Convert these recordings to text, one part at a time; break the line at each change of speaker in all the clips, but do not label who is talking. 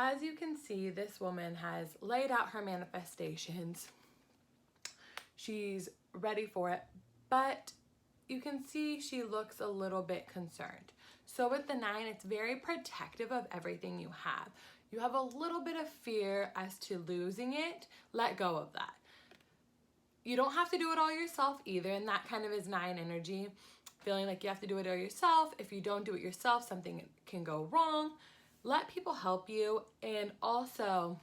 as you can see, this woman has laid out her manifestations. She's ready for it, but you can see she looks a little bit concerned. So with the 9, it's very protective of everything you have. You have a little bit of fear as to losing it. Let go of that. You don't have to do it all yourself either, and that kind of is 9 energy. Feeling like you have to do it all yourself. If you don't do it yourself, something can go wrong. Let people help you, and also,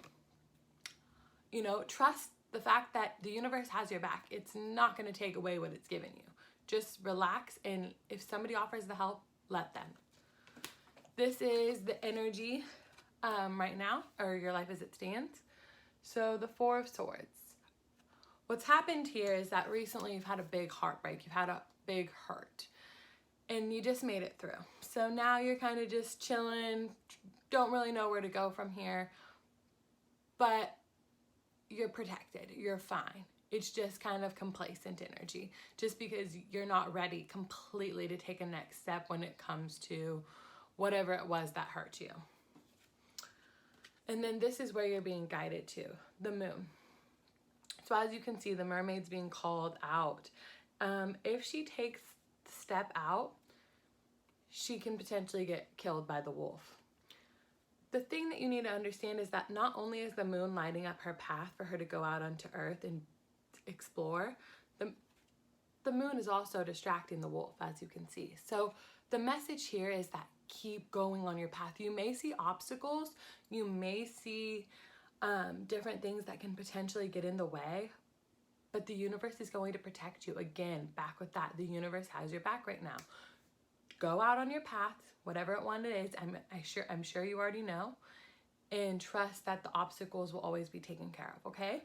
you know, trust the fact that the universe has your back. It's not going to take away what it's given you. Just relax, and if somebody offers the help, let them. This is the energy right now, or your life as it stands. So the 4 of Swords. What's happened here is that recently you've had a big heartbreak. You've had a big hurt, and you just made it through. So now you're kind of just chilling, don't really know where to go from here, but you're protected, you're fine. It's just kind of complacent energy, just because you're not ready completely to take a next step when it comes to whatever it was that hurt you. And then this is where you're being guided to, the moon. So as you can see, the mermaid's being called out. If she takes the step out, she can potentially get killed by the wolf. The thing that you need to understand is that not only is the moon lighting up her path for her to go out onto Earth and explore, the moon is also distracting the wolf, as you can see. So the message here is that keep going on your path. You may see obstacles, you may see different things that can potentially get in the way, but the universe is going to protect you. Again, back with that, the universe has your back right now. Go out on your path, whatever one it is. I'm sure you already know, and trust that the obstacles will always be taken care of, okay?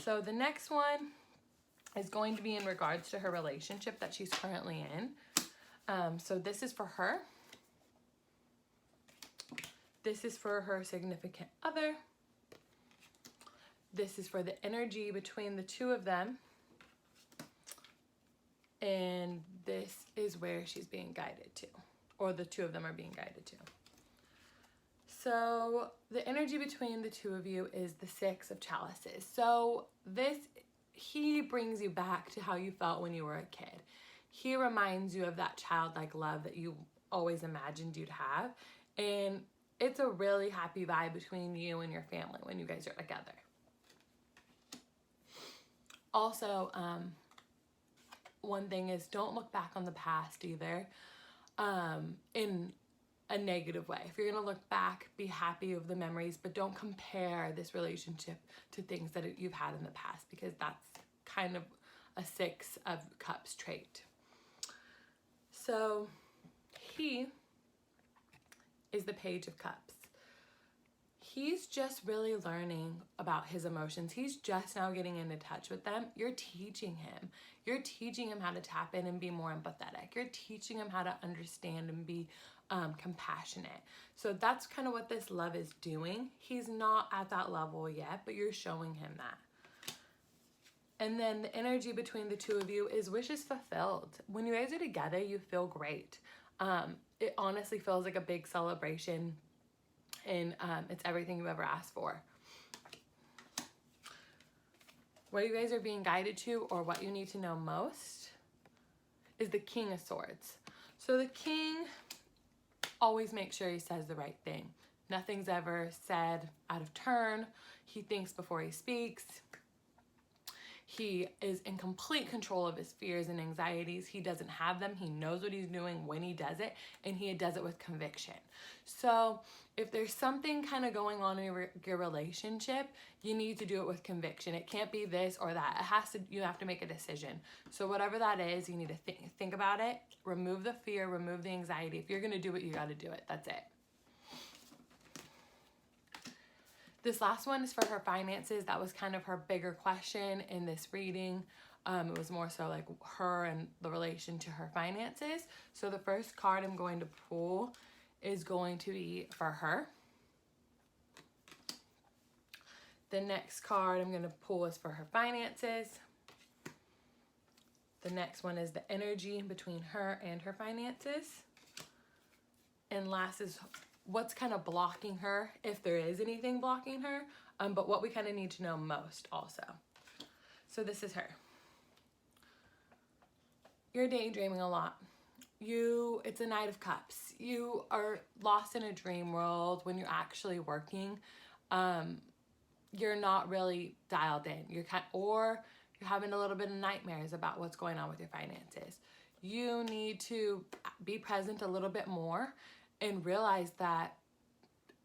So the next one is going to be in regards to her relationship that she's currently in. So this is for her. This is for her significant other. This is for the energy between the 2 of them. And this is where she's being guided to, or the 2 of them are being guided to. So the energy between the 2 of you is the 6 of Chalices. So he brings you back to how you felt when you were a kid. He reminds you of that childlike love that you always imagined you'd have. And it's a really happy vibe between you and your family when you guys are together. Also, one thing is, don't look back on the past either in a negative way. If you're going to look back, be happy of the memories, but don't compare this relationship to things that you've had in the past, because that's kind of a 6 of Cups trait. So he is the Page of Cups. He's just really learning about his emotions. He's just now getting into touch with them. You're teaching him. You're teaching him how to tap in and be more empathetic. You're teaching him how to understand and be compassionate. So that's kind of what this love is doing. He's not at that level yet, but you're showing him that. And then the energy between the 2 of you is wishes fulfilled. When you guys are together, you feel great. It honestly feels like a big celebration, and it's everything you ever asked for. What you guys are being guided to, or what you need to know most, is the King of Swords. So the King always makes sure he says the right thing. Nothing's ever said out of turn. He thinks before he speaks. He is in complete control of his fears and anxieties. He doesn't have them. He knows what he's doing when he does it, and he does it with conviction. So if there's something kind of going on in your relationship, you need to do it with conviction. It can't be this or that. You have to make a decision. So whatever that is, you need to think about it. Remove the fear, remove the anxiety. If you're going to do it, you got to do it. That's it. This last one is for her finances. That was kind of her bigger question in this reading. It was more so like her and the relation to her finances. So the first card I'm going to pull is going to be for her. The next card I'm going to pull is for her finances. The next one is the energy between her and her finances. And last is what's kind of blocking her, if there is anything blocking her, but what we kind of need to know most also. So this is her. You're daydreaming a lot. It's a Knight of Cups. You are lost in a dream world when you're actually working. You're not really dialed in. Or you're having a little bit of nightmares about what's going on with your finances. You need to be present a little bit more and realize that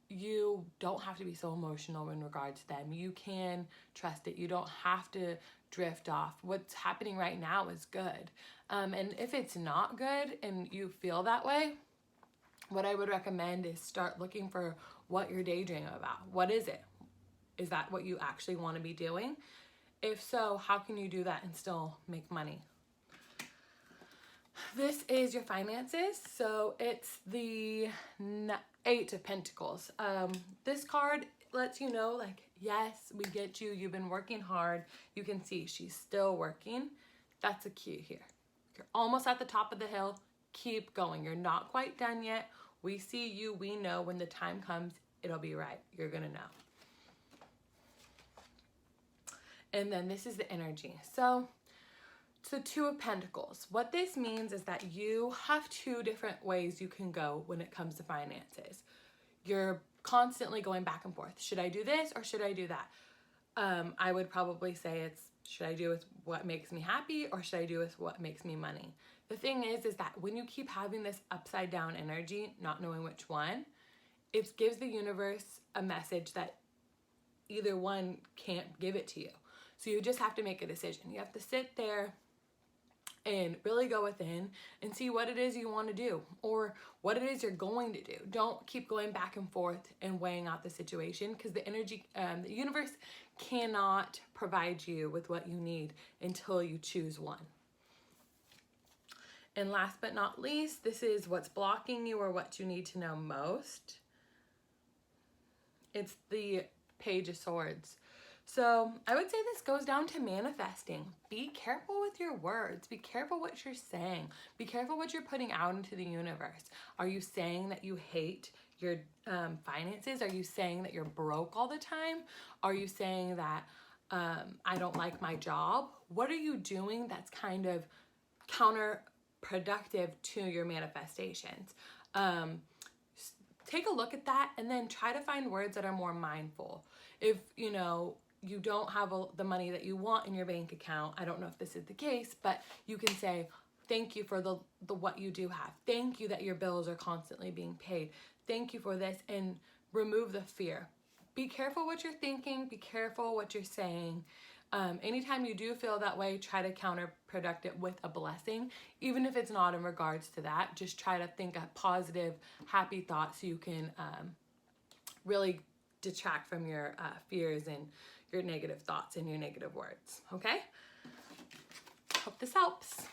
you don't have to be so emotional in regards to them. You can trust it. You don't have to drift off. What's happening right now is good. And if it's not good and you feel that way, what I would recommend is start looking for what you're daydreaming about. What is it? Is that what you actually want to be doing? If so, how can you do that and still make money? This is your finances. So it's the 8 of Pentacles. This card lets you know, like, yes, we get you. You've been working hard. You can see she's still working. That's a cue here. You're almost at the top of the hill. Keep going. You're not quite done yet. We see you. We know when the time comes, it'll be right. You're going to know. And then this is the energy. So 2 of Pentacles. What this means is that you have 2 different ways you can go when it comes to finances. You're constantly going back and forth. Should I do this or should I do that? I would probably say should I do with what makes me happy or should I do with what makes me money? The thing is that when you keep having this upside down energy, not knowing which one, it gives the universe a message that either one can't give it to you. So you just have to make a decision. You have to sit there and really go within and see what it is you want to do or what it is you're going to do. Don't keep going back and forth and weighing out the situation, because the universe cannot provide you with what you need until you choose one. And last but not least, this is what's blocking you or what you need to know most. It's the Page of Swords. So I would say this goes down to manifesting. Be careful with your words. Be careful what you're saying. Be careful what you're putting out into the universe. Are you saying that you hate your finances? Are you saying that you're broke all the time? Are you saying that I don't like my job? What are you doing that's kind of counterproductive to your manifestations? Take a look at that and then try to find words that are more mindful. If, you don't have the money that you want in your bank account, I don't know if this is the case, but you can say, thank you for the what you do have. Thank you that your bills are constantly being paid. Thank you for this, and remove the fear. Be careful what you're thinking. Be careful what you're saying. Anytime you do feel that way, try to counterproduct it with a blessing. Even if it's not in regards to that, just try to think a positive, happy thought so you can really detract from your fears and your negative thoughts and your negative words. Okay? Hope this helps.